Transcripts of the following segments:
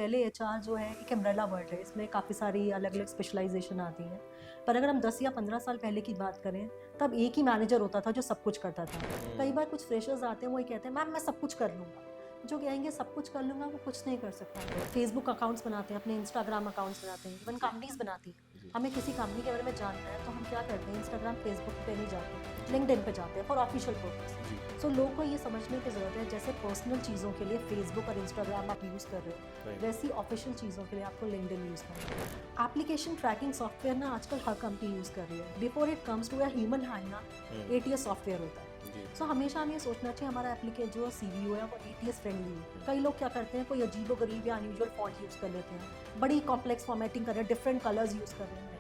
पहले एचआर जो है एक एम्ब्रेला वर्ड है, इसमें काफ़ी सारी अलग अलग स्पेशलाइजेशन आती हैं। पर अगर हम 10 या 15 साल पहले की बात करें, तब एक ही मैनेजर होता था जो सब कुछ करता था। कई बार कुछ फ्रेशर्स आते हैं, वो ये कहते हैं मैम मैं सब कुछ कर लूँगा। जो कहेंगे सब कुछ कर लूँगा, वो कुछ नहीं कर सकता। फेसबुक अकाउंट्स बनाते हैं, अपने इंस्टाग्राम अकाउंट्स बनाते हैं, इवन कंपनीज बनाती हैं। हमें किसी कंपनी के बारे में जानना है तो हम क्या करते हैं, इंस्टाग्राम फेसबुक पे नहीं जाते, लिंक्डइन पे जाते हैं फॉर ऑफिशियल पर्पस। सो लोगों को ये समझने की ज़रूरत है, जैसे पर्सनल चीज़ों के लिए फेसबुक और इंस्टाग्राम आप यूज़ कर रहे हो, वैसी ऑफिशियल चीज़ों के लिए आपको लिंक्डइन यूज़ करना है। एप्लीकेशन ट्रैकिंग सॉफ्टवेयर ना आजकल हर कंपनी यूज़ कर रही है। Before it comes to a human hand ना एटीएस सॉफ्टवेयर होता है। सो हमेशा हमें सोचना चाहिए हमारा एप्लीकेशन जो सीवीओ है वो एटीएस फ्रेंडली है। कई लोग क्या करते हैं, कोई अजीबो गरीब या अनयूजुअल फॉन्ट यूज़ कर लेते हैं, बड़ी कॉम्प्लेक्स फॉर्मेटिंग कर रहे हैं, डिफरेंट कलर्स यूज़ कर रहे हैं,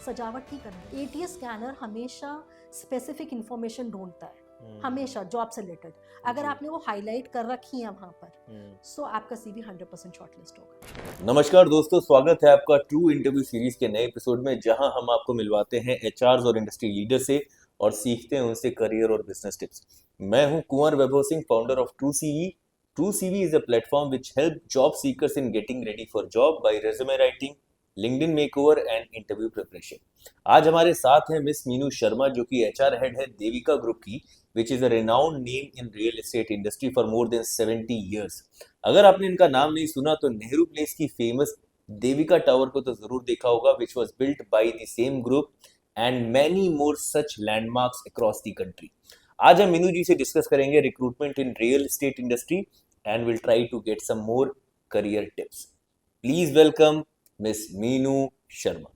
सजावट नहीं कर रहे हैं। एटीएस स्कैनर हमेशा स्पेसिफिक इंफॉर्मेशन ढूंढता है, हमेशा जॉब से रिलेटेड। अगर आपने वो हाईलाइट कर रखी है वहाँ पर, सो आपका सीवी 100% शॉर्टलिस्ट होगा। नमस्कार दोस्तों, स्वागत है आपका ट्रू इंटरव्यू सीरीज के नए एपिसोड में, जहां हम आपको मिलवाते हैं एचआर और इंडस्ट्री लीडर से और सीखते हैं उनसे करियर और बिजनेस टिप्स। मैं हूं Kunwar Vaibhav Singh, founder of True CV. True CV is a platform which help job seekers in getting ready for job by resume writing, LinkedIn makeover and interview preparation. आज हमारे साथ हैं मिस मीनू शर्मा, जो कि एचआर हेड है Devika group की, which is a renowned name in real estate industry for more than 70 years. अगर आपने इनका नाम नहीं सुना तो नेहरू प्लेस की फेमस देविका टावर को तो जरूर देखा होगा, which was built by the same group and many more such landmarks across the country. आज हम मीनू जी से डिस्कस करेंगे recruitment in real estate industry and will try to get some more career tips. Please welcome miss Meenu Sharma.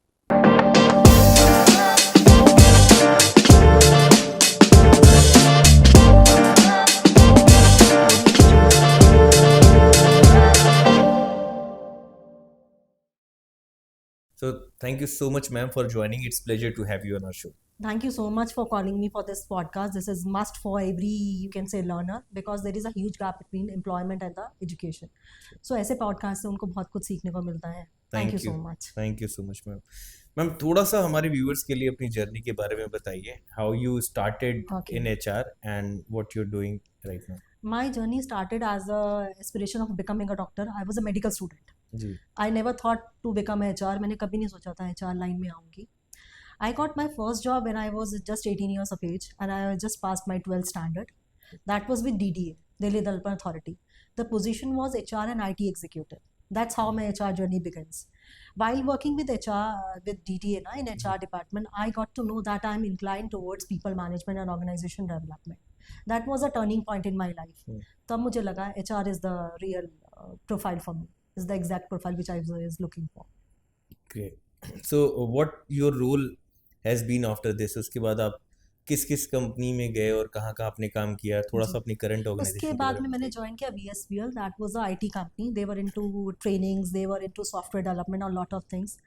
So thank you so much, ma'am, for joining. It's pleasure to have you on our show. Thank you so much for calling me for this podcast. This is must for every, you can say, learner, because there is a huge gap between employment and the education. So ऐसे podcast से उनको बहुत कुछ सीखने को मिलता है. Thank you so much. Thank you so much, ma'am. Ma'am, थोड़ा सा हमारे व्यूअर्स के लिए अपनी जर्नी के बारे में बताइए. How you started in HR and what you're doing right now. My journey started as a aspiration of becoming a doctor. I was a medical student. Ji. I never thought to become a HR. मैंने कभी नहीं सोचा था HR line में आऊँगी. I got my first job when I was just 18 years of age and I just passed my 12th standard. That was with DDA, Delhi Development Authority. The position was HR and IT executive. That's how my HR journey begins. While working with HR, with DDA in HR department, I got to know that I'm inclined towards people management and organization development. That was a turning point in my life. तब मुझे लगा HR is the real profile for me. Is the exact profile which I was looking for. Great. So what your role has been after this? उसके बाद आप किस किस company में गए और कहाँ कहाँ आपने काम किया, थोड़ा सा अपनी करंट ऑर्गेनाइजेशन उसके बाद में मैंने ज्वाइन किया VSPL. That was a IT company. They were into trainings, they were into software development और लॉट ऑफ थिंग्स.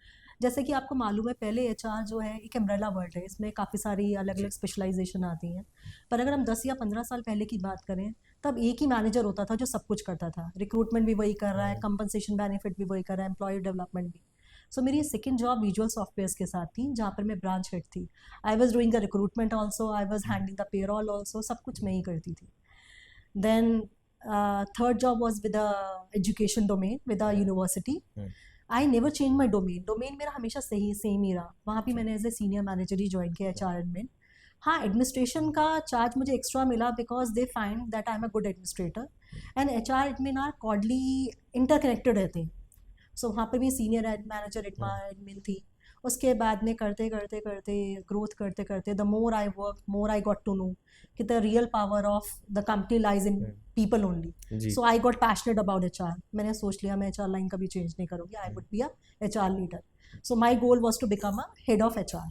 जैसे कि आपको मालूम है, पहले HR जो है एक एम्ब्रेला वर्ड है, इसमें काफ़ी सारी अलग अलग स्पेशलाइजेशन आती हैं. पर अगर हम 10 या 15 साल पहले की बात करें, तब एक ही मैनेजर होता था जो सब कुछ करता था. रिक्रूटमेंट भी वही कर रहा है, कंपनसेशन बेनिफिट भी वही कर रहा है, एम्प्लॉय डेवलपमेंट भी. सो मेरी सेकंड जॉब विजुअल सॉफ्टवेयर्स के साथ थी, जहाँ पर मैं ब्रांच हेड थी. I was doing the recruitment also, I was handling the payroll also, सब कुछ मैं ही करती थी. Then third job was with education domain with a university. I never change my domain मेरा हमेशा सही सेम ही रहा. वहाँ भी मैंने एज ए सीनियर मैनेजर ही ज्वाइन किया HR एडमिन. हाँ, एडमिनिस्ट्रेशन का चार्ज मुझे एक्स्ट्रा मिला because they find that I am a good administrator and HR admin are cordially interconnected रहते हैं. सो वहाँ पर भी सीनियर मैनेजर एडमिन थी. उसके बाद में करते करते करते ग्रोथ करते करते the more I work, more I got to know कि the real power of the company lies in people only. So I got passionate about HR. मैंने सोच लिया मैं HR लाइन कभी चेंज नहीं करूँगी. I would be a HR leader. So my goal was to become a head of HR.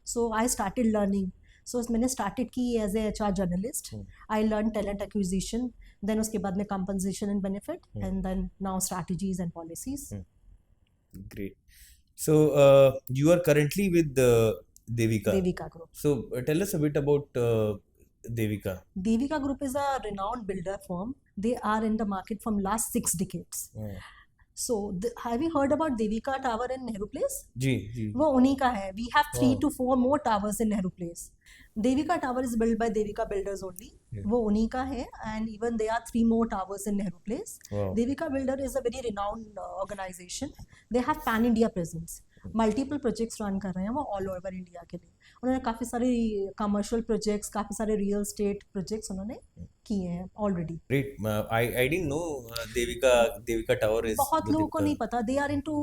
So I started learning. So मैंने started की as a HR journalist. I learn talent acquisition, then उसके बाद में compensation and benefit, and then now strategies and policies. Great. So you are currently with Devika. Devika Group. So tell us a bit about Devika. Devika Group is a renowned builder firm. They are in the market from last 6 decades. So, have you heard about Devika Tower in Nehru Place? जी जी वो उन्हीं का है. We have 3 वाह to 4 more towers in Nehru Place. Devika Tower is built by Devika Builders only. Yeah. वो उन्हीं का है, and even there are 3 more towers in Nehru Place. वाह Devika Builder is a very renowned organization. They have pan India presence. Multiple projects run कर रहे हैं वो all over India के लिए. उन्होंने काफ़ी सारे कमर्शियल प्रोजेक्ट्स, काफ़ी सारे रियल स्टेट प्रोजेक्ट्स उन्होंने किए हैं already. Great. I didn't know Devika tower is बहुत लोगों को नहीं पता. They are into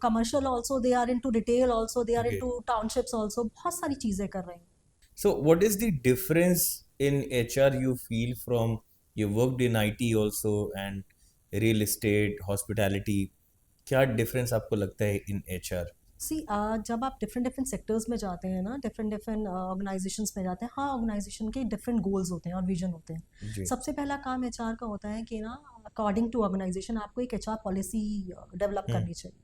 commercial also, they are into retail also, they are Okay. Into townships also. बहुत सारी चीज़ें कर रहे हैं. So, what is the difference in HR you feel from you worked in IT also and real estate, hospitality? क्या difference आपको लगता है in HR? सी जब आप डिफरेंट डिफरेंट सेक्टर्स में जाते हैं ना, डिफरेंट डिफरेंट ऑर्गेनाइजेशंस में जाते हैं, हाँ ऑर्गेनाइजेशन के डिफरेंट गोल्स होते हैं और विजन होते हैं. जी सबसे पहला काम एचआर का होता है कि ना, अकॉर्डिंग टू ऑर्गेनाइजेशन आपको एक एचआर पॉलिसी डेवलप हम्म करनी चाहिए.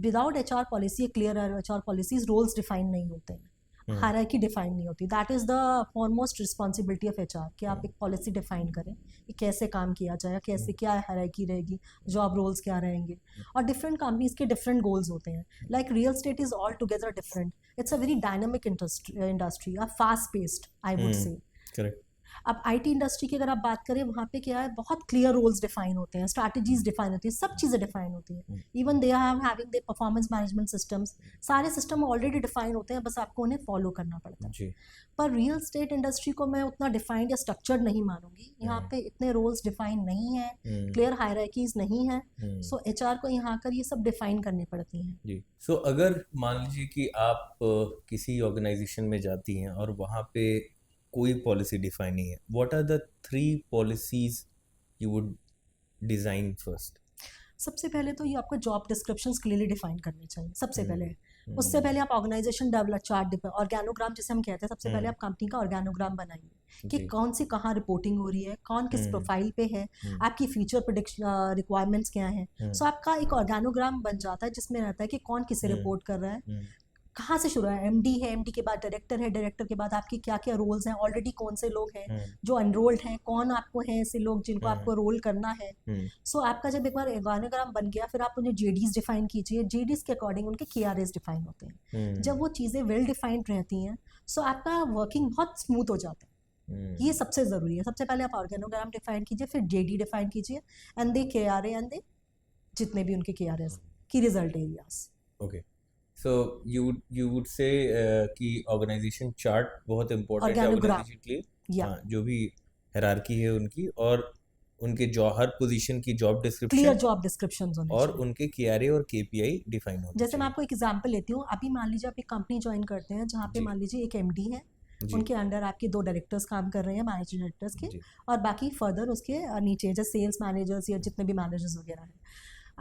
Without HR policy, clear HR policies, roles define नहीं होते हैं, हम्म हायरार्की डिफाइन नहीं होती. That is the foremost responsibility of HR कि आप एक पॉलिसी डिफाइन करें कि कैसे काम किया जाए, कैसे क्या हायरार्की रहेगी, जॉब रोल्स क्या रहेंगे. और डिफरेंट कंपनीज के डिफरेंट गोल्स होते हैं. Like real estate is all together different. It's a very dynamic industry, a fast paced I would say. Correct. अब आईटी इंडस्ट्री की अगर आप बात करें, वहाँ पे क्या है, बहुत क्लियर रोल्स डिफाइन होते हैं, स्ट्रैटेजीज डिफाइन होती है, सब चीज़ें डिफाइन होती हैं. Even they are having the performance management systems, सारे सिस्टम ऑलरेडी डिफाइन होते हैं, बस आपको उन्हें फॉलो करना पड़ता है. जी पर रियल स्टेट इंडस्ट्री को मैं उतना डिफाइंड या स्ट्रक्चर्ड नहीं मानूंगी. यहाँ पे इतने रोल्स डिफाइन नहीं है, क्लियर हायरार्कीज नहीं है. सो एचआर को यहाँ कर ये सब डिफाइन करनी पड़ती हैं. जी. सो अगर मान लीजिए कि आप किसी ऑर्गेनाइजेशन में जाती हैं और वहाँ पे कोई पॉलिसी डिफाइन नहीं है, what are the 3 policies you would design first? सबसे पहले तो ये आपको जॉब डिस्क्रिप्शंस क्लियरली डिफाइन करने चाहिए सबसे पहले. उससे हम्म पहले आप ऑर्गेनाइजेशन डेवलप चार्ट, ऑर्गेनोग्राम जिसे हम कहते हैं, सबसे पहले आप कंपनी का ऑर्गेनोग्राम बनाइए कि जी कौन सी कहाँ रिपोर्टिंग हो रही है, कौन किस प्रोफाइल पे है, आपकी फ्यूचर प्रोडिक्शन रिक्वायरमेंट्स क्या हैं. सो आपका एक ऑर्गेनोग्राम बन जाता है जिसमें रहता है कि कौन किसे रिपोर्ट कर रहा है, कहाँ से शुरू है. एमडी है, एमडी के बाद डायरेक्टर है, डायरेक्टर के बाद आपके क्या क्या रोल्स हैं, ऑलरेडी कौन से लोग हैं जो एनरोल्ड हैं, कौन आपको हैं ऐसे लोग जिनको आपको रोल करना है. सो आपका जब एक बार ऑर्गेनोग्राम बन गया, फिर आप उन्हें जेडीज डिफाइन कीजिए. जेडीज के अकॉर्डिंग उनके केआरएस डिफाइन होते हैं. जब वो चीज़ें वेल डिफाइंड रहती हैं, सो आपका वर्किंग बहुत स्मूथ हो जाता है. ये सबसे ज़रूरी है. सबसे पहले आप ऑर्गेनोग्राम डिफाइन कीजिए, फिर जेडी डिफाइन कीजिए, and they KRA, and they जितने भी उनके केआरएस की result areas. Okay. So you would say कि ऑर्गेनाइजेशन चार्ट बहुत इम्पोर्टेंट है ऑर्गेनोग्राम, ऑर्गेनाइजेशन के लिए. या हाँ, जो भी हायरार्की है उनकी, और उनके हर पोजीशन की job clear description job descriptions होने और चाहिए. उनके केआरए और केपीआई डिफाइन होने जैसे मैं चाहिए. आपको एक एग्जांपल लेती हूँ. अभी मान लीजिए आप एक कंपनी ज्वाइन करते हैं जहाँ पे जी मान लीजिए एक एमडी है, जी उनके अंडर आपके 2 डायरेक्टर्स काम कर रहे हैं, मैनेजिंग डायरेक्टर्स के, जी और बाकी फर्दर उसके नीचे जैसे सेल्स मैनेजर्स या जितने भी मैनेजर्स वगैरह हैं.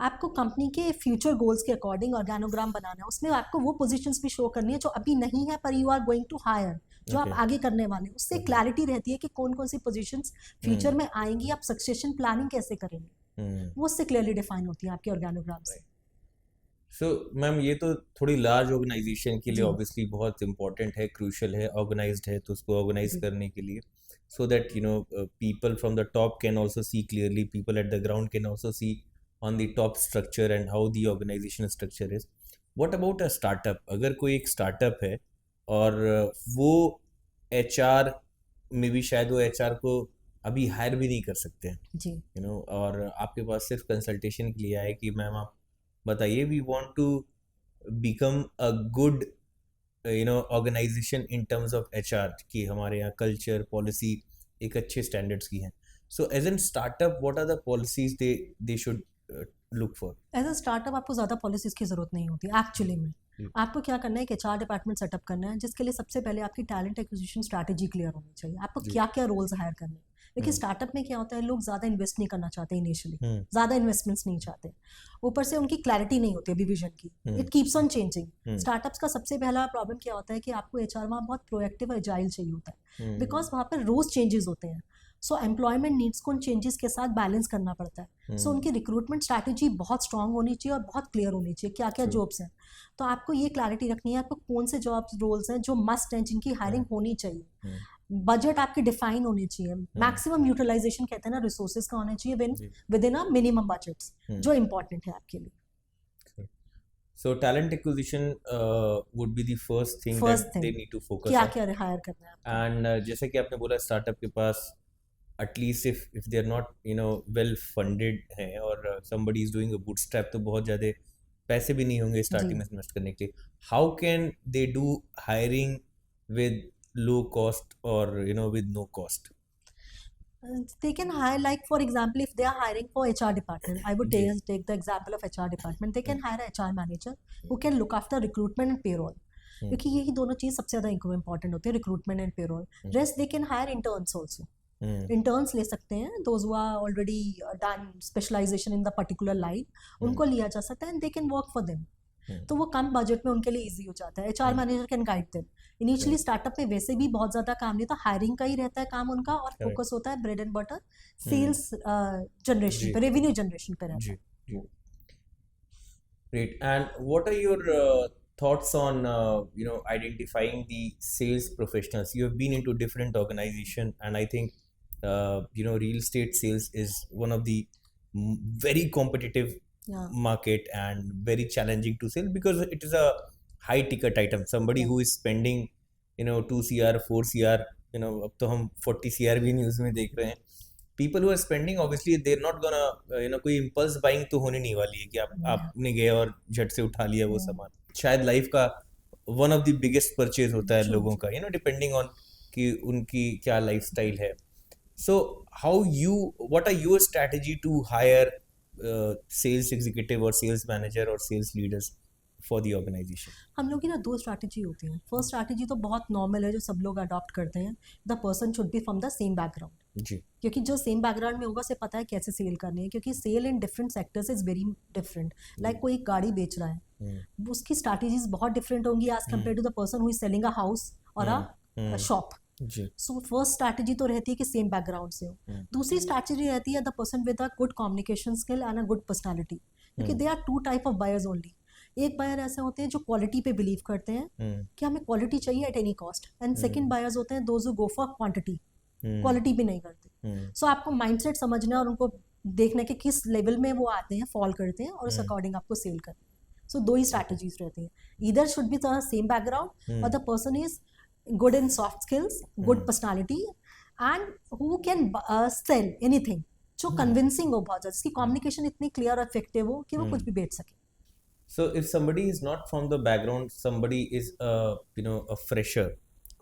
आपको कंपनी के फ्यूचर गोल्स के अकॉर्डिंग ऑर्गेनोग्राम बनाना है. उसमें आपको वो पोजीशंस भी शो करनी है जो अभी नहीं है पर you are going to hire, जो आप ओके. आगे करने वाले हैं. उससे क्लैरिटी रहती है कि कौन कौन सी पोजीशंस फ्यूचर में आएंगी, आप सक्सेशन प्लानिंग कैसे करेंगे, वो उससे क्लियरली डिफाइन होती है आपके ऑर्गेनोग्राम से. सो मैम, ये तो थोड़ी लार्ज ऑर्गेनाइजेशन के लिए जी ऑब्वियसली बहुत इंपॉर्टेंट है, क्रूशियल है. ऑर्गेनाइज्ड है तो उसको ऑर्गेनाइज जी करने के लिए, so that people from the top can also see clearly, people at the ground can also see on the top structure and how the organization structure is. What about a startup? अगर कोई एक startup है और वो HR में भी शायद वो HR को अभी हायर भी नहीं कर सकते हैं, जी और आपके पास सिर्फ कंसल्टेशन के लिए आए कि मैम आप बताइए, we want to become a good organization in terms of HR, कि हमारे यहाँ कल्चर पॉलिसी एक अच्छे स्टैंडर्ड्स की हैं. So as an startup, what are the policies they should look for? As a startup आपको ज़्यादा पॉलिसीज़ की ज़रूरत नहीं होती एक्चुअली में. आपको क्या करना है, एक एचआर डिपार्टमेंट सेटअप करना है, जिसके लिए सबसे पहले आपकी टैलेंट एक्विजिशन स्ट्रैटेजी क्लियर होनी चाहिए. आपको जी क्या क्या रोल्स हायर करने हैं. देखिए स्टार्टअप में क्या होता है, लोग ज़्यादा इन्वेस्ट नहीं करना चाहते इनिशियली, ज़्यादा इन्वेस्टमेंट्स नहीं चाहते. ऊपर से उनकी क्लैरिटी नहीं होती अभी विजन की. It keeps on changing. Startups का सबसे पहला प्रॉब्लम क्या होता है कि आपको एचआर वहाँ बहुत प्रोएक्टिव और एजाइल चाहिए होता है, बिकॉज वहाँ पर रोज चेंजेस होते हैं. सो एम्प्लॉयमेंट नीड्स को उन चेंजेस के साथ बैलेंस करना पड़ता है. सो उनकी रिक्रूटमेंट स्ट्रैटेजी बहुत स्ट्रांग होनी चाहिए और बहुत क्लियर होनी चाहिए क्या क्या जॉब्स हैं. तो आपको ये क्लैरिटी रखनी है आपको कौन से जॉब्स रोल्स हैं जो मस्ट हैं, जिनकी हायरिंग होनी चाहिए. बजट आपके डिफाइन होने चाहिए, मैक्सिमम यूटिलाइजेशन कहते हैं ना रिसोर्सेज का होना चाहिए जी within a minimum budgets, जो इम्पोर्टेंट है आपके लिए. So talent acquisition would be the first thing first that they thing need to focus क्या on. क्या हायर करना है आपको. And जैसे कि आपने बोला स्टार्टअप के पास at least if they are not well funded हैं और somebody is doing a bootstrap तो बहुत ज़्यादा पैसे भी नहीं होंगे जी. स्टार्टिंग में इन्वेस्ट करने के लिए. How can they do hiring with low cost or with no cost? They can hire, like for example, if they are hiring for HR department, I would ji take the example of HR department. They can hire a HR manager who can look after recruitment and payroll, क्योंकि यही दोनों चीज़ सबसे ज़्यादा important होती है, recruitment and payroll. Rest they can hire interns also. Interns ले सकते हैं, those who are already done specialization in the particular line, उनको लिया जा सकता है and they can work for them. तो वो कम बजट में उनके लिए इजी हो जाता है. HR manager can guide them. Initially startup में वैसे भी बहुत ज़्यादा काम नहीं, तो हायरिंग का ही रहता है काम उनका, और Correct. फोकस होता है bread and butter sales generation जी पे, रेवेन्यू जनरेशन पे रहता जी है. जी. Great. And what are your thoughts on identifying the sales professionals? You have been into different organization, and I think real estate sales is one of the very competitive Yeah, market and very challenging to sell because it is a high ticket item. Somebody yeah, who is spending 2 CR 4 CR, अब तो हम 40 CR भी news में देख रहे हैं. People who are spending, obviously they're not gonna कोई impulse buying तो होने नहीं वाली है कि yeah, आपने गए और झट से उठा लिया वो yeah. सामान. शायद लाइफ का one of the biggest purchase होता है True, लोगों true. का, depending on कि उनकी क्या लाइफस्टाइल है. So what are your strategy to hire sales executive or sales manager or sales leaders for the organization? हम लोग की ना दो स्ट्रैटेजी होती हैं. फर्स्ट स्ट्रैटेजी तो बहुत नॉर्मल है, जो सब लोग अडॉप्ट करते हैं. The person should be from the same background, जी क्योंकि जो सेम बैकग्राउंड में होगा उसे पता है कैसे सेल करनी है, क्योंकि sale in different sectors is very different. Like कोई गाड़ी बेच रहा है, उसकी स्ट्रैटेजीज बहुत डिफरेंट होंगी as compared to the person who is selling a house और अ शॉप. जी सो फर्स्ट स्ट्रैटेजी तो रहती है कि सेम बैकग्राउंड से हो. दूसरी स्ट्रैटेजी रहती है the person with a good communication skill and a good personality, क्योंकि they are two type of buyers only. एक बायर ऐसे होते हैं जो क्वालिटी पे बिलीव करते हैं कि हमें क्वालिटी चाहिए at any cost, and second buyers होते हैं those who go for quantity, quality भी नहीं करते. सो आपको माइंडसेट समझना और उनको देखना कि किस लेवल में वो आते हैं, फॉल करते हैं, और उस अकॉर्डिंग आपको सेल करना है. सो दो ही स्ट्रैटेजीज रहती हैं. Either should be the same background और the person is good in soft skills, good personality, and who can sell anything, जो convincing हो बहुत ज़्यादा, जिसकी communication इतनी clear और effective हो कि वो कुछ भी बेच सके. So if somebody is not from the background, somebody is a fresher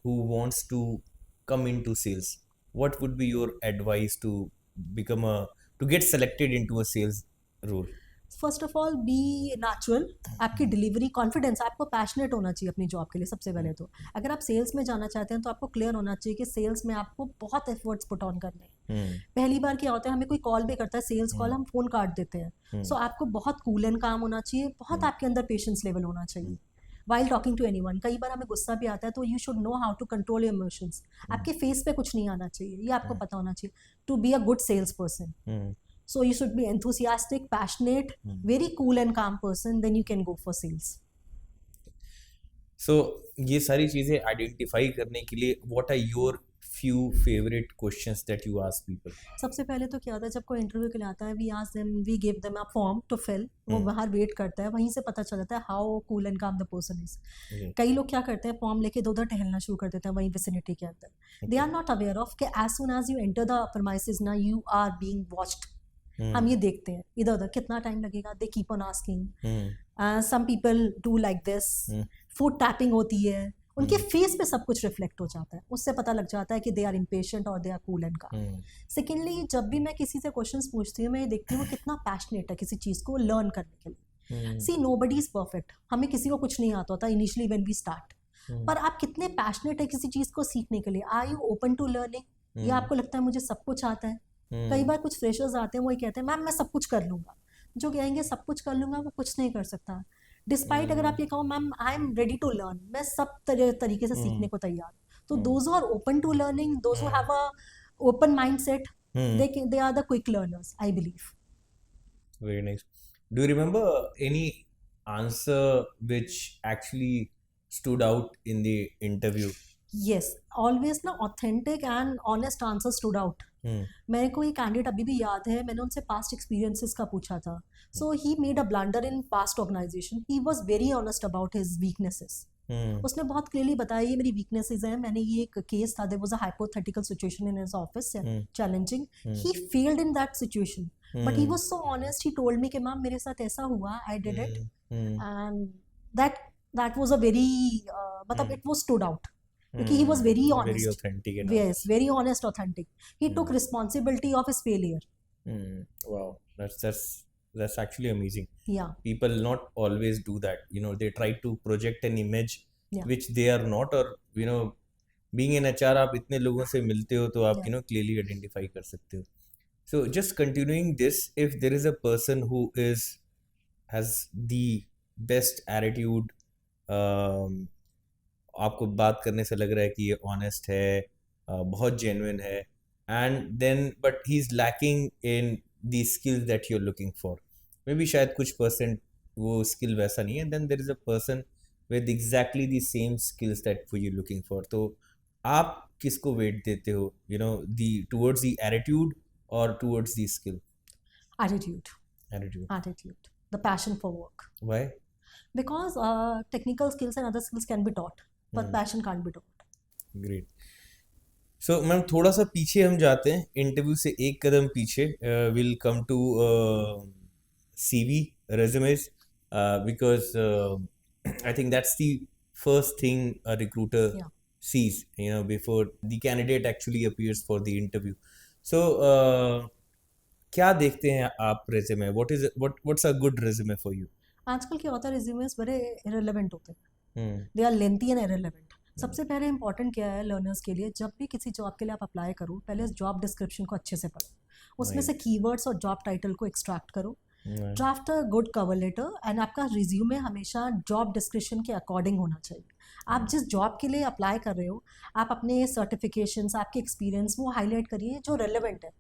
who wants to come into sales, what would be your advice to get selected into a sales role? First of all B natural. आपकी delivery confidence, आपको passionate होना चाहिए अपनी job के लिए सबसे पहले. तो अगर आप सेल्स में जाना चाहते हैं तो आपको क्लियर होना चाहिए कि सेल्स में आपको बहुत एफर्ट्स पुट ऑन करने हैं. पहली बार क्या होता है, हमें कोई कॉल भी करता है सेल्स कॉल, हम फोन काट देते हैं. सो आपको बहुत कूल एंड काम होना चाहिए, बहुत आपके अंदर पेशेंस लेवल होना चाहिए वाइल टॉकिंग टू एनीवन. कई बार हमें गुस्सा भी आता है, तो you should know how to control your emotions. आपके फेस पे कुछ नहीं आना चाहिए, ये आपको पता होना चाहिए to be a good salesperson. So you should be enthusiastic, passionate, very cool and calm person. Then you can go for sales. So ये सारी चीजें आइडेंटिफाई करने के लिए what are your few favorite questions that you ask people? सबसे पहले तो क्या होता है, जब कोई इंटरव्यू के लिए आता है, we give them a form to fill. वो बाहर वेट करता है, वहीं से पता चल जाता है how cool and calm the person is. कई लोग क्या करते हैं, फॉर्म लेके इधर उधर टहलना शुरू कर देते हैं वहीं विसिनिटी के अंदर. They are not aware of कि as soon as you enter the premises ना, you are being watched. हम ये देखते हैं इधर उधर कितना टाइम लगेगा. They keep on asking. Some people do like this. Foot tapping होती है, उनके फेस पे सब कुछ रिफ्लेक्ट हो जाता है, उससे पता लग जाता है कि दे आर इम्पेशेंट और दे आर कूल एंड काम. सेकेंडली, जब भी मैं किसी से क्वेश्चंस पूछती हूँ, मैं ये देखती हूँ कितना पैशनेट है किसी चीज़ को लर्न करने के लिए. सी नोबडी इज परफेक्ट. हमें किसी को कुछ नहीं आता होता इनिशियली व्हेन वी स्टार्ट, पर आप कितने पैशनेट है किसी चीज़ को सीखने के लिए. Are you open to learning, या आपको लगता है मुझे सब कुछ आता है. कई बार कुछ फ्रेशर्स आते हैं, वो ये कहते हैं मैम मैं सब कुछ कर लूँगा. जो कहेंगे सब कुछ कर लूँगा, वो कुछ नहीं कर सकता. डिस्पाइट अगर आप ये कहो ma'am I am ready to learn, मैं सब तरीके से सीखने को तैयार. तो those are open to learning, those who have a open mindset, they are the quick learners, I believe. Very nice. Do you remember any answer which actually stood out in the interview yes, always ना authentic and honest answer stood out. मेरे को ये candidate अभी भी याद है, मैंने उनसे पास्ट एक्सपीरियंसेस का पूछा था। So he made a blunder in past organization, he was very honest about his weaknesses. उसने बहुत क्लियरली बताया ये मेरी वीकनेसेस हैं। मैंने ये एक केस था, there was a hypothetical situation in his office, challenging, he failed in that situation, but he was so honest, he told me कि मैम मेरे साथ ऐसा हुआ, I did it, and that that was a very मतलब it was stood out because he was very very honest. authentic and Yes, honest. very honest, authentic. He took responsibility of his failure. Wow, that's actually amazing. Yeah, People not always do that. They try to project an image yeah, which they are not, or being in HR, आप इतने लोगों से मिलते हो तो आप yeah. clearly identify कर सकते हो. So just continuing this, if there is a person who has the best attitude, आपको बात करने से लग रहा है कि ये ऑनेस्ट है, बहुत जेन्युइन है, and then but he is lacking in the skills that you are looking for, maybe शायद कुछ परसेंट वो स्किल वैसा नहीं है, then there is a person with exactly the same skills that you looking for, तो आप किसको weight देते हो, दी टुवर्ड्स द एटीट्यूड और towards the skill? Attitude, the passion for work, why? because technical skills and other skills can be taught, but passion can't be taught. Great. So ma'am थोड़ा सा पीछे हम जाते हैं, interview से एक कदम पीछे, will come to CV, resumes, because I think that's the first thing a recruiter Yeah. sees, before the candidate actually appears for the interview. So क्या देखते हैं आप resume? What's a good resume for you? आजकल के author resumes बड़े irrelevant होते हैं, they are lengthy and irrelevant. सबसे पहले इंपॉर्टेंट क्या है लर्नर्स के लिए, जब भी किसी जॉब के लिए आप अप्लाई करो, पहले जॉब डिस्क्रिप्शन को अच्छे से पढ़ो, उसमें से कीवर्ड्स और जॉब टाइटल को एक्सट्रैक्ट करो, draft a good cover letter, and आपका रिज्यूमे हमेशा जॉब डिस्क्रिप्शन के अकॉर्डिंग होना चाहिए. आप जिस जॉब के लिए अप्लाई कर रहे हो, आप अपने सर्टिफिकेशंस, आपके एक्सपीरियंस वो हाईलाइट करिए जो रेलेवेंट है.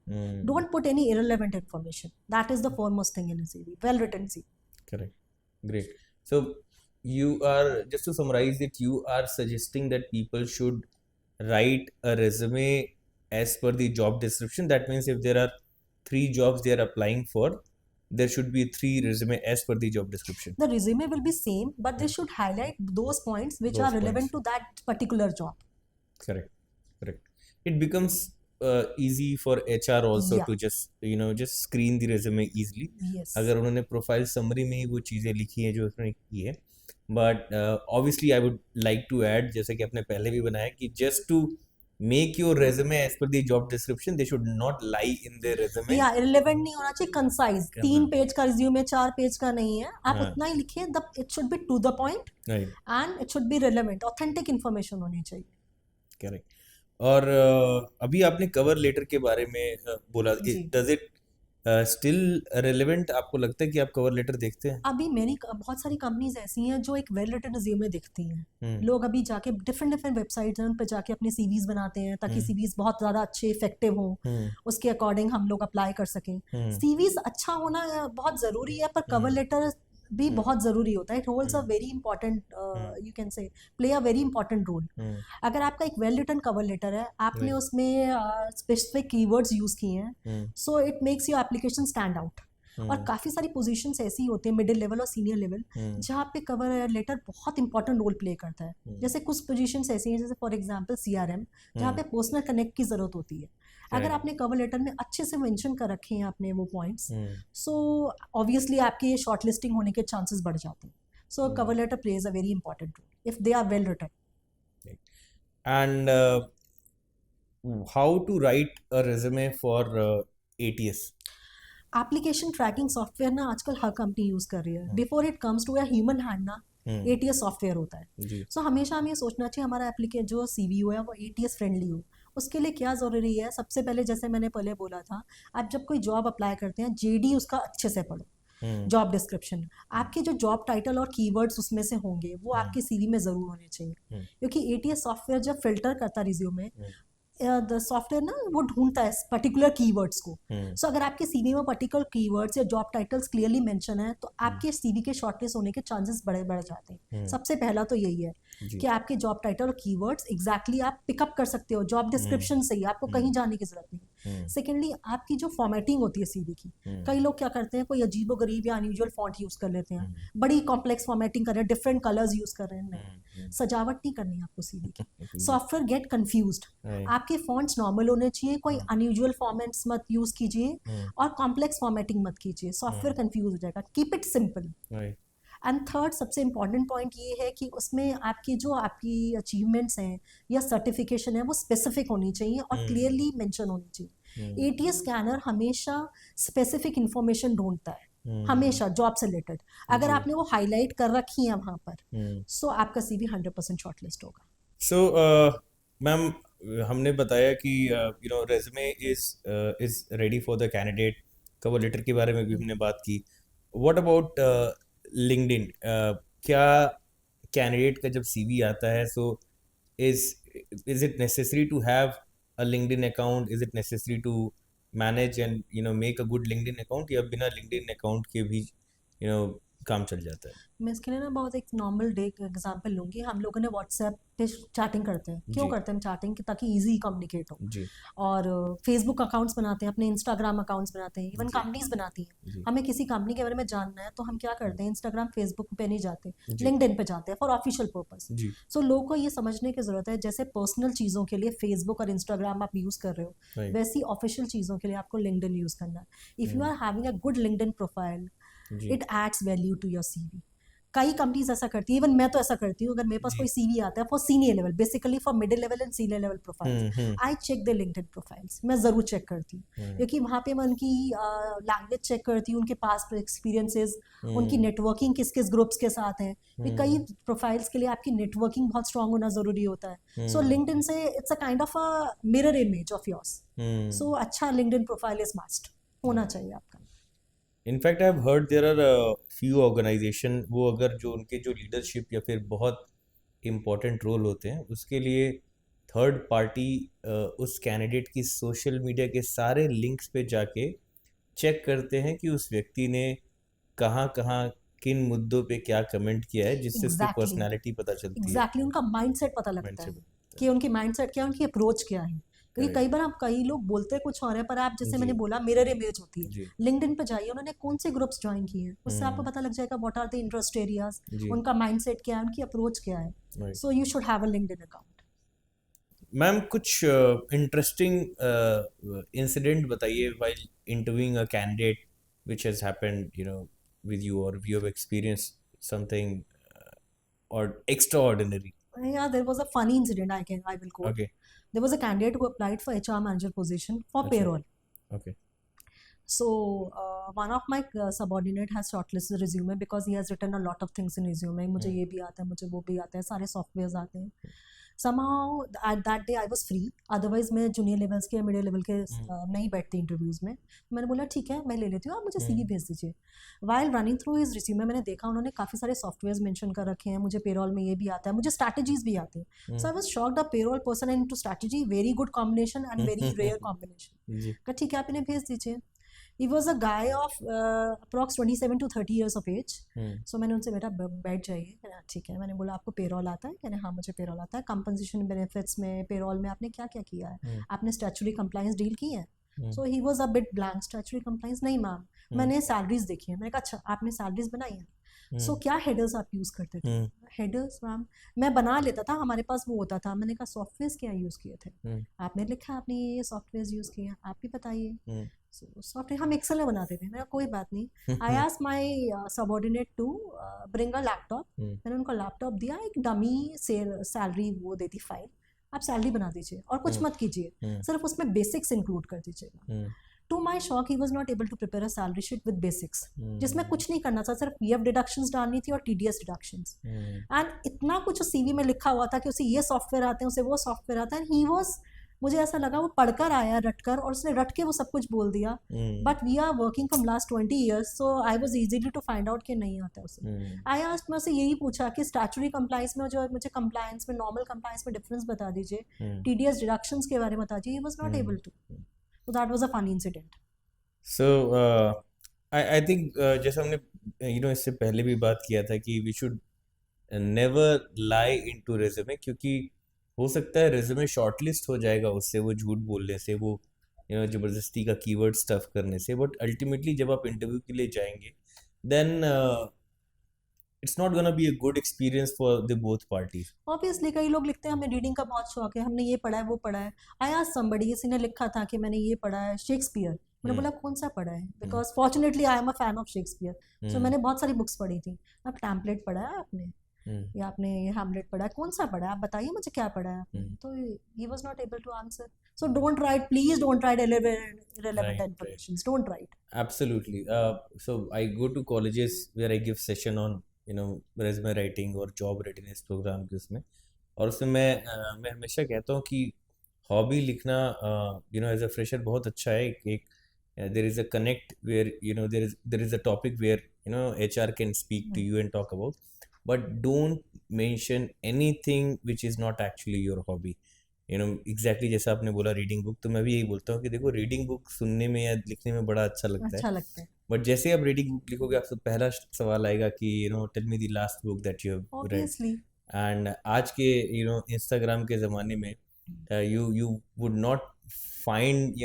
Don't put any irrelevant information. That is the foremost thing in a CV. Well written CV. Correct. Great. So you are, just to summarize it, you are suggesting that people should write a resume as per the job description. That means if there are 3 jobs they are applying for, there should be 3 resume as per the job description. The resume will be same, but they should highlight those points which Those are relevant to that particular job. Correct. It becomes easy for HR also Yeah. to just screen the resume easily. Yes. अगर उन्होंने profile summary में ही वो चीज़ें लिखी हैं जो उन्होंने की है, but obviously I would like to add, जैसे कि आपने पहले भी बनाया, कि just to make your resume as per the job description, they should not lie in their resume. या irrelevant नहीं होना चाहिए, कंसाइज. 3 पेज का रिज्यूमे 4 पेज का नहीं है, आप हाँ. उतना ही लिखिए. It should be to the point right. And it should be relevant. Authentic information होनी चाहिए. करेक्ट. और अभी आपने कवर लेटर के बारे में बोला, जी. Does it still relevant? आपको लगता है कि आप कवर लेटर देखते हैं? अभी बहुत सारी कंपनीज ऐसी हैं जो एक वेल रिटन रिज्यूमे देखती हैं. हम्म. लोग अभी जाके डिफरेंट वेबसाइट्स हैं, उन पर जाके अपने CVs बनाते हैं ताकि CVs बहुत ज़्यादा अच्छे इफेक्टिव हों, उसके अकॉर्डिंग हम लोग अप्लाई कर सकें. CVs अच्छा होना बहुत ज़रूरी है, पर कवर लेटर भी बहुत ज़रूरी होता है. It holds a very important, you can say play a very important role. अगर आपका एक वेल रिटन कवर लेटर है, आपने Right. उसमें स्पेसिफिक कीवर्ड्स यूज़ किए हैं, so it makes your application stand out. और काफ़ी सारी पोजीशंस ऐसी होती हैं, मिडिल लेवल और सीनियर लेवल, जहाँ पे कवर लेटर बहुत इंपॉर्टेंट रोल प्ले करता है. जैसे कुछ पोजीशंस ऐसी हैं, जैसे फॉर एग्जांपल CRM, जहाँ पे पर्सनल कनेक्ट की ज़रूरत होती है. अगर Right. आपने कवर लेटर में अच्छे से मेंशन कर रखे हैं अपने वो पॉइंट्स, सो ऑब्वियसली आपके शॉर्ट लिस्टिंग होने के चांसेस बढ़ जाते हैं. So cover letter plays a very important role if they are well written. And how to write a resume for ATS? Application tracking software ना आजकल हर कंपनी यूज़ कर रही है. Before it comes to a human hand ना, ATS software होता है. जी. सो हमेशा हमें सोचना चाहिए हमारा एप्लीकेशन जो CV है वो ATS फ्रेंडली हो. उसके लिए क्या ज़रूरी है? सबसे पहले, जैसे मैंने पहले बोला था, आप जब कोई जॉब अप्लाई करते हैं, JD उसका अच्छे से पढ़ो. जॉब डिस्क्रिप्शन, आपके जो जॉब टाइटल और कीवर्ड्स उसमें से होंगे वो आपके CV में ज़रूर होने चाहिए. क्योंकि ATS सॉफ्टवेयर जब फिल्टर करता रिज्यूमे, द सॉफ्टवेयर ना वो ढूंढता है पर्टिकुलर कीवर्ड्स को। सो अगर आपके सीवी में पर्टिकुलर कीवर्ड्स या जॉब टाइटल्स क्लियरली मेंशन है तो आपके सीवी के शॉर्टलिस्ट होने के चांसेस बढ़ जाते हैं। सबसे पहला तो यही है कि आपके जॉब टाइटल और कीवर्ड्स एग्जैक्टली आप पिकअप कर सकते हो जॉब डिस्क्रिप्शन से ही, आपको कहीं जाने की जरूरत नहीं। सेकेंडली आपकी जो फॉर्मेटिंग होती है सीवी की, कई लोग क्या करते हैं, कोई अजीबोगरीब या अनयूजुअल फॉन्ट यूज कर लेते हैं, बड़ी कॉम्प्लेक्स फॉर्मेटिंग कर रहे हैं, डिफरेंट कलर्स यूज कर रहे हैं। नहीं, सजावट नहीं करनी है आपको सीवी की। Software gate confused. आपके फॉन्ट्स नॉर्मल होने चाहिए, कोई अनयूजुअल फॉर्मेट्स मत यूज कीजिए और कॉम्प्लेक्स फॉर्मेटिंग मत कीजिए, सॉफ्टवेयर कंफ्यूज हो जाएगा। Keep it simple. And third सबसे इम्पॉर्टेंट पॉइंट ये है कि उसमें आपकी अचीवमेंट्स हैं या सर्टिफिकेशन है वो स्पेसिफिक होनी चाहिए और क्लियरली मेंशन होनी चाहिए। एटीएस स्कैनर हमेशा स्पेसिफिक इंफॉर्मेशन ढूंढता है, हमेशा जॉब से रिलेटेड। अगर आपने वो हाईलाइट कर रखी है वहाँ पर, सो आपका सीवी 100% शॉर्टलिस्ट होगा। सो मैम, हमने बताया कि resume is ready for the candidate. Cover letter के बारे में भी हमने बात की। What about LinkedIn? क्या कैंडिडेट का जब सीवी आता है, so is it necessary to have a LinkedIn account? Is it necessary to manage and make a good LinkedIn account, या बिना लिंक्डइन अकाउंट के भी काम चल जाता है? मैं इसके लिए ना बहुत एक नॉर्मल डे एग्जांपल लूंगी। हम लोगों ने व्हाट्सएप पे चैटिंग करते हैं, क्यों करते हैं हम चैटिंग? ताकि इजी कम्युनिकेट हो। जी। और फेसबुक अकाउंट्स बनाते हैं, अपने इंस्टाग्राम अकाउंट्स बनाते हैं, इवन कंपनीज बनाती हैं। हमें किसी कंपनी के बारे में जानना है तो हम क्या करते हैं, इंस्टाग्राम फेसबुक पे नहीं जाते, लिंक्डइन पे जाते हैं फॉर ऑफिशियल पर्पस। सो लोगों को ये समझने की जरूरत है, जैसे पर्सनल चीज़ों के लिए फेसबुक और इंस्टाग्राम आप यूज़ कर रहे हो, वैसी ऑफिशियल चीज़ों के लिए आपको लिंक्डइन यूज़ करना है। If you are having a good LinkedIn profile, it adds value to your CV. कई कंपनीज ऐसा करती है, इवन मैं तो ऐसा करती हूँ। अगर मेरे पास कोई सीवी आता है for senior level, basically for middle level and senior level profiles, I check the LinkedIn profiles. मैं जरूर चेक करती हूँ, क्योंकि वहाँ पे मैं उनकी लैंग्वेज चेक करती हूँ, उनके पास्ट एक्सपीरियंसेस, उनकी नेटवर्किंग किस किस ग्रुप्स के साथ है। कई प्रोफाइल्स के लिए आपकी नेटवर्किंग बहुत स्ट्रांग होना जरूरी होता है। सो लिंक्डइन से it's a kind of a mirror image of yours. So अच्छा लिंक्डइन प्रोफाइल इज मस्ट होना चाहिए आपका। In fact I have heard there are few organization, वो अगर जो उनके जो लीडरशिप या फिर बहुत इम्पोर्टेंट रोल होते हैं, उसके लिए थर्ड पार्टी उस कैंडिडेट की सोशल मीडिया के सारे लिंक्स पे जाके चेक करते हैं कि उस व्यक्ति ने कहाँ कहाँ किन मुद्दों पे क्या कमेंट किया है, जिससे उसकी पर्सनैलिटी पता चलती है। एग्जैक्टली, उनका माइंडसेट पता लगता है कि उनकी माइंडसेट क्या है, उनकी अप्रोच क्या है। क्योंकि कई बार आप कई लोग बोलते हैं कुछ और है, पर आप जैसे मैंने बोला मिरर इमेज होती है। लिंक्डइन पे जाइए, उन्होंने कौन से ग्रुप्स ज्वाइन किए हैं, उससे आपको पता लग जाएगा what are the interest areas, उनका माइंडसेट क्या है, उनकी अप्रोच क्या है। So you should have a LinkedIn account. Ma'am, कुछ इंटरेस्टिंग इंसिडेंट बताइए while interviewing a candidate which has happened with you, or you have experienced something or extraordinary. Yeah, there was a funny incident I will quote. Okay. There was a candidate who applied for HR manager position for payroll. Okay. So one of my subordinate has shortlisted resume because he has written a lot of things in resume. मुझे ये भी आता है, मुझे वो भी आता है, सारे सॉफ्टवेयर्स आते हैं। somehow at that day I was free, otherwise मैं जूनियर लेवल्स के या मिडिल लेवल के नहीं बैठती इंटरव्यूज में। मैंने बोला ठीक है, मैं ले लेती हूँ, आप मुझे सीवी भेज दीजिए। While running through his resume मैंने देखा उन्होंने काफ़ी सारे सॉफ्टवेयर्स मेंशन कर रखे हैं, मुझे पेरोल में ये भी आता है, मुझे स्ट्रैटेजीज भी आती है। So I was shocked, a payroll person and to strategy, very good combination and very rare combination. ठीक है, आप इन्हें भेज दीजिए। He was a guy of approx 27 to 30 years of age. So मैंने उनसे बेटा बैठ जाइए, ठीक है। मैंने बोला आपको पेरोल आता है? कहने हाँ मुझे पेरोल आता है। कंपनसेशन बेनिफिट्स में पेरोल में आपने क्या क्या किया है? आपने स्टैट्यूटरी कंप्लायंस डील की है? So he was a bit blank, statutory compliance नहीं मैम, मैंने सैलरीज देखी है। मैंने कहा अच्छा आपने सैलरीज बनाई है? सो क्या हेडर्स आप यूज़ करते थे? हेडर्स मैम मैं बना लेता था, हमारे पास वो होता था। मैंने कहा सॉफ्टवेयर क्या यूज़ किए थे? आपने लिखा आपने ये सॉफ्टवेयर यूज़ किए, आप भी बताइए। सॉफ्टवेयर हम एक्सेल में बनाते थे। मेरा कोई बात नहीं। I asked my subordinate to bring a laptop. मैंने उनको लैपटॉप दिया, एक डमी सैलरी वो देती फाइल, आप सैलरी बना दीजिए और कुछ मत कीजिए, सिर्फ उसमें बेसिक्स इंक्लूड कर दीजिएगा। To my shock he was not able to prepare a salary sheet with basics, जिसमें कुछ नहीं करना था, सिर्फ पीएफ डिडक्शंस डालनी थी और टीडीएस डिडक्शंस। एंड इतना कुछ सीवी में लिखा हुआ था कि उसे ये सॉफ्टवेयर आते हैं, उसे वो सॉफ्टवेयर आता है। ही वॉज मुझे ऐसा लगा वो पढ़कर आया रटकर और उसने रट के वो सब कुछ बोल दिया, but we are working from last 20 years, so I was easily to find out कि नहीं आता उसे। आई आस्ट, मैं उससे यही पूछा कि स्टैचुटरी कंप्लायंस में जो मुझे कंप्लायंस में नॉर्मल कंप्लायंस में डिफरेंस बता दीजिए, टीडीएस डिडक्शंस के बारे में बता दीजिए। He was not able to, so that was a funny incident. So I think जैसे हमने इससे पहले भी बात किया था कि we should never lie into resume, क्योंकि हो सकता है रेज्यूमे शॉर्टलिस्ट हो जाएगा उससे, वो झूठ बोलने से, वो ज़बरदस्ती का कीवर्ड स्टफ करने से, बट अल्टीमेटली जब आप इंटरव्यू के लिए जाएंगे then it's not gonna be a good experience for the both parties. Obviously कई लोग लिखते हैं हमें रीडिंग का बहुत शौक है, हमने ये पढ़ा है वो पढ़ा है। आई आस्क्ड समबडी, किसी ने लिखा था कि मैंने ये पढ़ा है शेक्सपियर, मैंने बोला कौन सा पढ़ा है, because fortunately I am a fan of Shakespeare, so मैंने बहुत सारी बुक्स पढ़ी थी। अब टैम्पलेट पढ़ा है आपने, या आपने ये हैमलेट पढ़ा है, कौन सा पढ़ा है आप बताइए मुझे क्या पढ़ा है आपने। तो he was not able to answer. So don't write, please don't write irrelevant information, don't write. Absolutely. So I go to colleges where I give session on resume writing और job readiness program के उसमें, और उसमें मैं हमेशा कहता हूँ कि हॉबी लिखना एज अ फ्रेशर बहुत अच्छा है। एक there is a connect where there is a topic where HR can speak to you and talk about, but don't mention anything which is not actually your hobby. Exactly जैसा आपने बोला reading book, तो मैं भी यही बोलता हूँ कि देखो रीडिंग बुक सुनने में या लिखने में बड़ा अच्छा लगता है, बट जैसे आप रीडिंग बुक लिखोगे आपसे पहला सवाल आएगा कि tell me the last book that you have read. And आज के इंस्टाग्राम के ज़माने में you would not find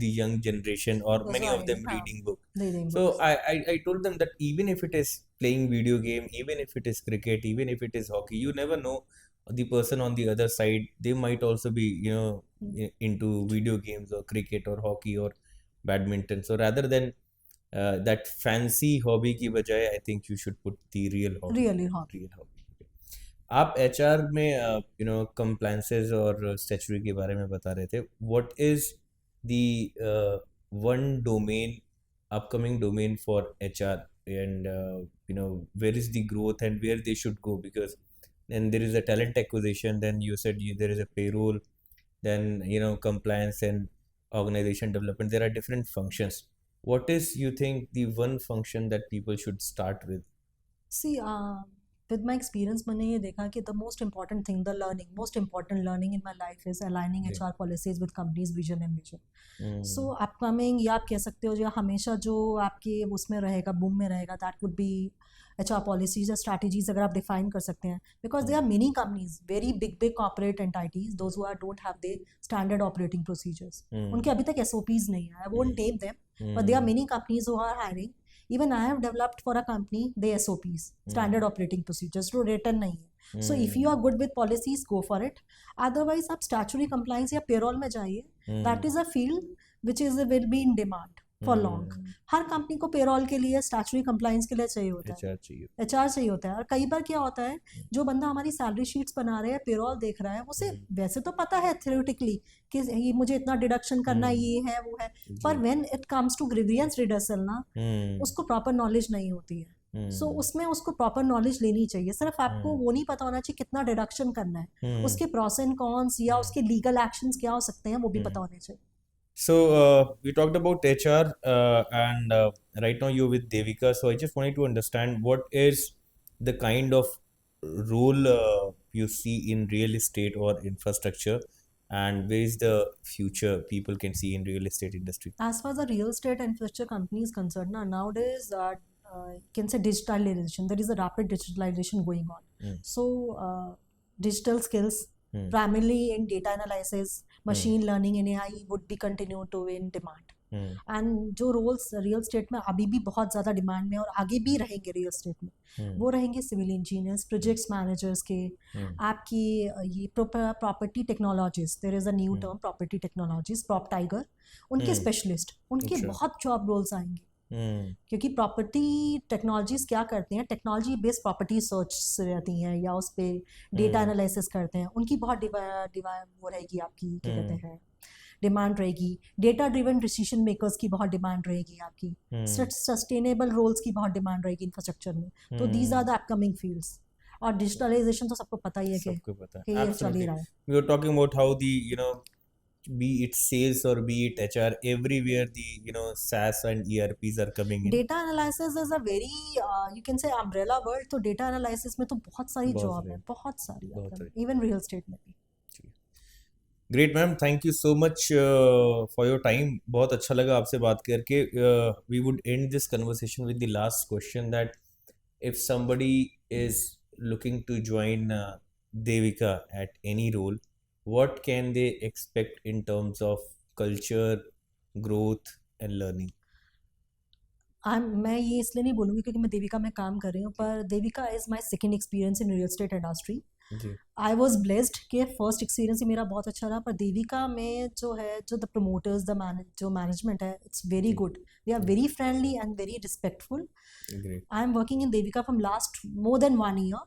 the young generation or many of them reading book. So I told them that even if it is playing video game, even if it is cricket, even if it is hockey, you never know the person on the other side, they might also be into video games or cricket or hockey or badminton. So rather than that fancy hobby की बजाय, I think you should put the real hobby. Real hobby. आप HR में compliances और statutory के बारे में बता रहे थे। What is the one domain, upcoming domain for HR, and where is the growth and where they should go, because then there is a talent acquisition, then you said there is a payroll, then compliance and organization development. There are different functions. What is, you think, the one function that people should start with? See, with my experience मैंने ये देखा कि the most important thing, most important learning in my life is aligning HR policies with company's vision and mission. So upcoming, या आप कह सकते हो जो हमेशा जो आपके उसमें रहेगा, बूम में रहेगा, that would be HR policies या strategies अगर आप define कर सकते हैं, because there are many companies, very big corporate entities, those who don't have the standard operating procedures. उनके अभी तक SOPs नहीं है. I won't name them, but there are many companies who are hiring. Even I have developed for a company the SOPs, standard operating procedures, जो written नहीं है. So if you are good with policies, go for it. Otherwise आप statutory compliance या payroll में जाइए. That is a field which will be in demand for long. Her company को payroll के लिए, स्टैच्यूटरी कंप्लायंस के लिए चाहिए होता है, एचआर चाहिए होता है। और कई बार क्या होता है, जो बंदा हमारी सैलरी शीट्स बना रहा है, पेरोल देख रहा है, उसे वैसे तो पता है थ्योरेटिकली कि ये मुझे इतना डिडक्शन करना, ये है वो है, पर when it comes to grievance redressal ना, उसको प्रॉपर नॉलेज नहीं होती है। सो उसमें उसको प्रॉपर नॉलेज लेनी चाहिए। सिर्फ आपको वो नहीं पता होना चाहिए कितना डिडक्शन करना है, उसके प्रॉस एंड कॉन्स या उसके लीगल एक्शंस क्या हो सकते हैं वो भी पता होने चाहिए। So we talked about HR, and right now you're with Devika. So I just wanted to understand what is the kind of role you see in real estate or infrastructure, and where is the future people can see in real estate industry? As far as the real estate infrastructure company is concerned, nowadays you can say digitalization. There is a rapid digitalization going on. So digital skills, primarily in data analysis, machine learning and AI would be continued to in demand. And जो roles real estate में अभी भी बहुत ज़्यादा demand में और आगे भी रहेंगे रियल स्टेट में, वो रहेंगे सिविल इंजीनियर्स, प्रोजेक्ट्स मैनेजर्स के, आपकी ये property technologies, there is a new term property technologies, PropTiger, उनके स्पेशलिस्ट, उनके बहुत जॉब रोल्स आएंगे। क्योंकि प्रॉपर्टी टेक्नोलॉजीज क्या करते हैं, टेक्नोलॉजी बेस्ड प्रॉपर्टी सर्च रहती हैं या उस पर डेटा एनालिसिस करते हैं, उनकी बहुत वो रहेगी आपकी, क्या कहते हैं, डिमांड रहेगी। डेटा ड्रिवन डिसीजन मेकर्स की बहुत डिमांड रहेगी आपकी, सस्टेनेबल रोल्स की बहुत डिमांड रहेगी इंफ्रास्ट्रक्चर में। तो these are the upcoming fields. और डिजिटलाइजेशन तो सबको पता ही है कि ये चल ही रहा है। We were talking about how the be it sales or be it HR, everywhere the SaaS and ERPs are coming in. Data analysis is a very you can से अम्ब्रेला वर्ड. तो डेटा एनालिसिस में तो बहुत सारी बहुत job सारे है, बहुत सारी बहुत सारे इवन रियल एस्टेट में भी. Great ma'am, thank you so much for your time. बहुत अच्छा लगा आपसे बात करके. We would end this conversation with the last question that if somebody is looking to join Devika at any role, what can they expect in terms of culture, growth, and learning? मैं ये इसलिए नहीं बोलूँगी क्योंकि मैं देविका में काम कर रही हूँ, पर Devika is my second experience in real estate industry. जी आई वॉज ब्लेस्ड कि फर्स्ट एक्सपीरियंस ही मेरा बहुत अच्छा रहा, पर देविका में जो है, जो द प्रमोटर्स, जो मैनेजमेंट है, इट्स वेरी जी good. They are very friendly and very respectful. Great. I am working in Devika from last more than 1 year,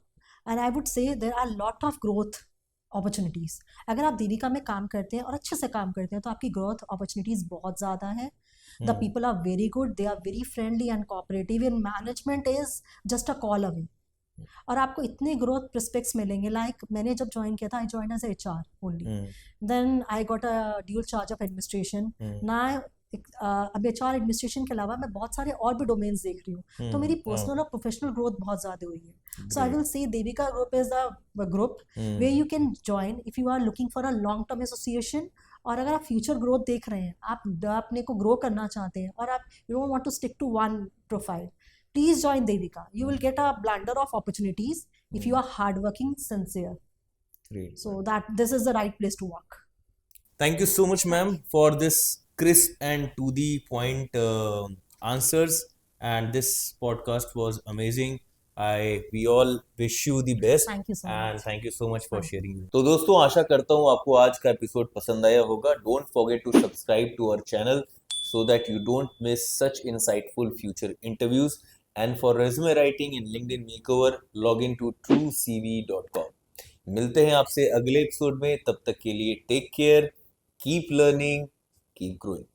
and I would say there are lot of growth opportunities. अगर आप देविका में काम करते हैं और अच्छे से काम करते हैं तो आपकी growth opportunities बहुत ज़्यादा है. The people are very good, they are very friendly and cooperative, and management is just a call away. और आपको इतने ग्रोथ प्रोस्पेक्ट्स मिलेंगे. लाइक मैंने जब ज्वाइन किया था, I join as HR only. Then I got a dual charge of administration. ना अब HR एडमिनिस्ट्रेशन के अलावा मैं बहुत सारे और भी डोमेन्स देख रही हूँ, तो मेरी पर्सनल और प्रोफेशनल ग्रोथ बहुत ज़्यादा हुई है. So I will say Devika group is the group way you can join if you are looking for a long term association. और अगर आप फ्यूचर ग्रोथ देख रहे हैं, आप अपने को ग्रो करना चाहते हैं और आप you don't want to stick to one profile, please join Devika. You will get a blunder of opportunities if you are hardworking, sincere. Great. So that this is the right place to work. Thank you so much, ma'am, for this crisp and to the point answers. And this podcast was amazing. We all wish you the best. Thank you so And much. thank you so much for Thank sharing. तो दोस्तों, आशा करता हूँ आपको आज का episode पसंद आया होगा. Don't forget to subscribe to our channel so that you don't miss such insightful future interviews. And for resume writing and LinkedIn makeover, log in to truecv.com. मिलते हैं आपसे अगले एपिसोड में. तब तक के लिए take care, keep learning, keep growing.